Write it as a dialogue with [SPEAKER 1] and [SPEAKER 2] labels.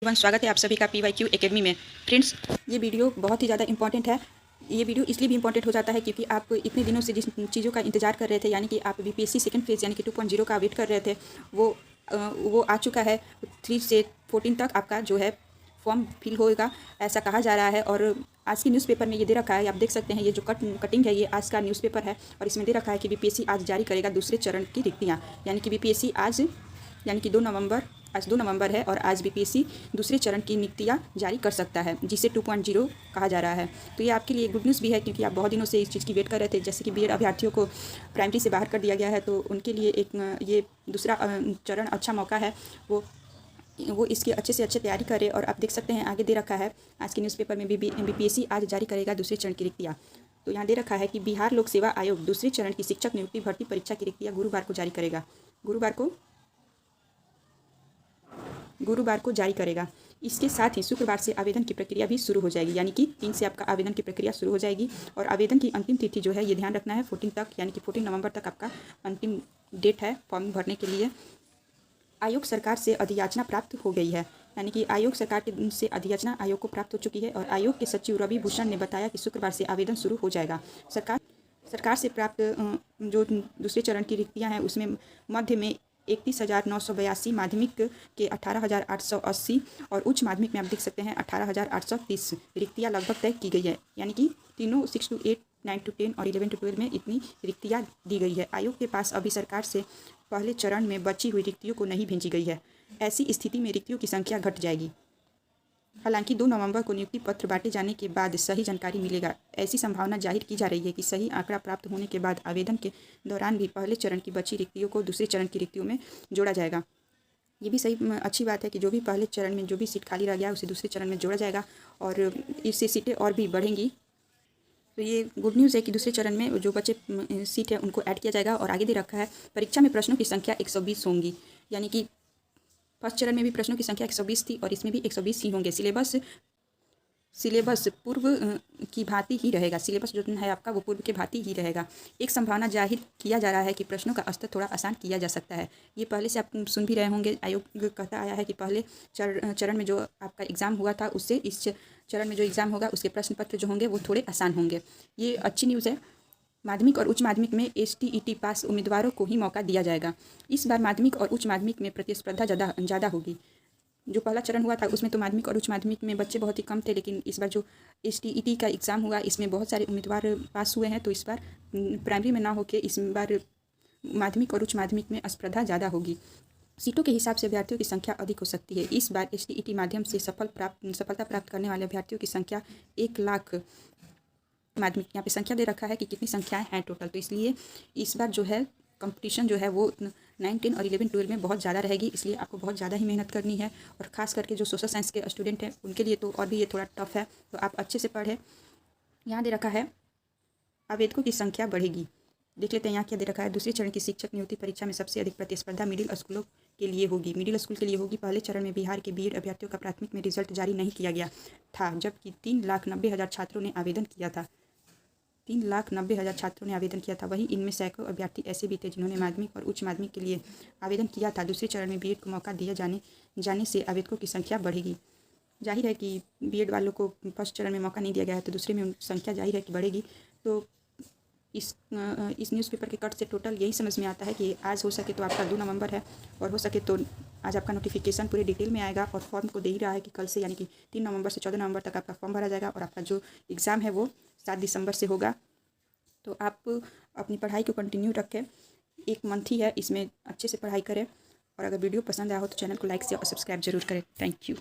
[SPEAKER 1] स्वागत है आप सभी का PYQ एकेडमी में। फ्रेंड्स, ये वीडियो बहुत ही ज़्यादा इंपॉर्टेंट है। ये वीडियो इसलिए भी इंपॉर्टेंट हो जाता है क्योंकि आप इतने दिनों से जिस चीज़ों का इंतजार कर रहे थे, यानी कि आप BPSC सेकंड फेज़ यानी कि 2.0 का वेट कर रहे थे, वो आ चुका है। 3 से 14 तक आपका जो है फॉर्म फिल होगा, ऐसा कहा जा रहा है। और आज की न्यूज़पेपर में ये दे रखा है, आप देख सकते हैं, ये जो कटिंग है ये आज का न्यूज़पेपर है। और इसमें दे रखा है कि BPSC आज जारी करेगा दूसरे चरण की रिक्तियाँ, यानी कि BPSC आज यानी कि 2 नवंबर, आज 2 नवंबर है और आज BPSC दूसरे चरण की नियुक्तियाँ जारी कर सकता है, जिसे 2.0 कहा जा रहा है। तो ये आपके लिए गुड न्यूज़ भी है क्योंकि आप बहुत दिनों से इस चीज़ की वेट कर रहे थे। जैसे कि बीएड अभ्यर्थियों को प्राइमरी से बाहर कर दिया गया है, तो उनके लिए एक ये दूसरा चरण अच्छा मौका है। वो इसकी अच्छे से अच्छे तैयारी करे। और आप देख सकते हैं आगे दे रखा है आज के न्यूज़पेपर में BPSC आज जारी करेगा दूसरे चरण की रिक्तियाँ। तो यहाँ दे रखा है कि बिहार लोक सेवा आयोग दूसरे चरण की शिक्षक नियुक्ति भर्ती परीक्षा की रिक्तियाँ गुरुवार को जारी करेगा। गुरुवार को जारी करेगा। इसके साथ ही शुक्रवार से आवेदन की प्रक्रिया भी शुरू हो जाएगी, यानी कि 3 से आपका आवेदन की प्रक्रिया शुरू हो जाएगी। और आवेदन की अंतिम तिथि जो है ये ध्यान रखना है 14 तक, यानी कि 14 नवंबर तक आपका अंतिम डेट है फॉर्म भरने के लिए। आयोग सरकार से अधियाचना प्राप्त हो गई है, यानी कि आयोग सरकार के से अधियाचना आयोग को प्राप्त हो चुकी है। और आयोग के सचिव रवि भूषण ने बताया कि शुक्रवार से आवेदन शुरू हो जाएगा। सरकार से प्राप्त जो दूसरे चरण की रिक्तियाँ हैं उसमें मध्य में 31,982, माध्यमिक के 18,880 और उच्च माध्यमिक में आप देख सकते हैं 18,830 रिक्तियाँ लगभग तय की गई है, यानी कि तीनों 6 to 8, 9 to 10 और 11 to 12 में इतनी रिक्तियाँ दी गई है। आयोग के पास अभी सरकार से पहले चरण में बची हुई रिक्तियों को नहीं भेजी गई है। ऐसी स्थिति में रिक्तियों की संख्या घट जाएगी। हालांकि 2 नवंबर को नियुक्ति पत्र बांटे जाने के बाद सही जानकारी मिलेगा। ऐसी संभावना जाहिर की जा रही है कि सही आंकड़ा प्राप्त होने के बाद आवेदन के दौरान भी पहले चरण की बची रिक्तियों को दूसरे चरण की रिक्तियों में जोड़ा जाएगा। ये भी सही अच्छी बात है कि जो भी पहले चरण में जो भी सीट खाली रह गया उसे दूसरे चरण में जोड़ा जाएगा और इससे सीटें और भी बढ़ेंगी। तो ये गुड न्यूज़ है कि दूसरे चरण में जो बचे सीट है उनको ऐड किया जाएगा। और आगे दे रखा है परीक्षा में प्रश्नों की संख्या 120 होंगी, यानी कि फर्स्ट चरण में भी प्रश्नों की संख्या 120 थी और इसमें भी 120 ही होंगे। सिलेबस पूर्व की भांति ही रहेगा। सिलेबस जो है आपका वो पूर्व के भांति ही रहेगा। एक संभावना जाहिर किया जा रहा है कि प्रश्नों का स्तर थोड़ा आसान किया जा सकता है। ये पहले से आप सुन भी रहे होंगे, आयोग कहता आया है कि पहले चरण में जो आपका एग्ज़ाम हुआ था उससे इस चरण में जो एग्ज़ाम होगा उसके प्रश्न पत्र जो होंगे वो थोड़े आसान होंगे। ये अच्छी न्यूज़ है। माध्यमिक और उच्च माध्यमिक में STET पास उम्मीदवारों को ही मौका दिया जाएगा। इस बार माध्यमिक और उच्च माध्यमिक में प्रतिस्पर्धा ज़्यादा होगी। जो पहला चरण हुआ था उसमें तो माध्यमिक और उच्च माध्यमिक में बच्चे बहुत ही कम थे, लेकिन इस बार जो STET का एग्ज़ाम हुआ इसमें बहुत सारे उम्मीदवार पास हुए हैं। तो इस बार प्राइमरी में ना होकर इस बार माध्यमिक और उच्च माध्यमिक में स्पर्धा ज़्यादा होगी। सीटों के हिसाब से अभ्यर्थियों की संख्या अधिक हो सकती है। इस बार STET माध्यम से सफलता प्राप्त करने वाले अभ्यर्थियों की संख्या 1 लाख, माध्यमिक यहाँ पे संख्या दे रखा है कि कितनी संख्याएं हैं टोटल, तो इसलिए इस बार जो है कंपटीशन जो है वो 9, 10 और 11, 12 में बहुत ज़्यादा रहेगी। इसलिए आपको बहुत ज़्यादा ही मेहनत करनी है। और ख़ास करके जो सोशल साइंस के स्टूडेंट हैं उनके लिए तो और भी ये थोड़ा टफ है, तो आप अच्छे से पढ़ें। यहाँ दे रखा है आवेदकों की संख्या बढ़ेगी। देख लेते हैं यहाँ क्या दे रखा है। दूसरे चरण की शिक्षक नियुक्ति परीक्षा में सबसे अधिक प्रतिस्पर्धा मिडिल स्कूलों के लिए होगी। मिडिल स्कूल के लिए होगी। पहले चरण में बिहार के BED अभ्यर्थियों का प्राथमिक में रिजल्ट जारी नहीं किया गया था, जबकि 3,90,000 छात्रों ने आवेदन किया था। 3,90,000 छात्रों ने आवेदन किया था। वहीं इनमें सैकड़ों अभ्यर्थी ऐसे भी थे जिन्होंने माध्यमिक और उच्च माध्यमिक के लिए आवेदन किया था। दूसरे चरण में BED को मौका दिया जाने से आवेदकों की संख्या बढ़ेगी। जाहिर है कि BED वालों को फर्स्ट चरण में मौका नहीं दिया गया है, तो दूसरे में संख्या जाहिर है कि बढ़ेगी। तो इस न्यूज़पेपर के कट से टोटल यही समझ में आता है कि आज हो सके तो आपका 2 नवंबर है, और हो सके तो आज आपका नोटिफिकेशन पूरी डिटेल में आएगा। और फॉर्म को दे ही रहा है कि कल से, यानी कि 3 नवंबर से 14 नवंबर तक आपका फॉर्म भरा जाएगा। और आपका जो एग्ज़ाम है वो 7 दिसंबर से होगा। तो आप अपनी पढ़ाई को कंटिन्यू रखें। 1 मंथ ही है, इसमें अच्छे से पढ़ाई करें। और अगर वीडियो पसंद आया हो तो चैनल को लाइक से और सब्सक्राइब जरूर करें। Thank you.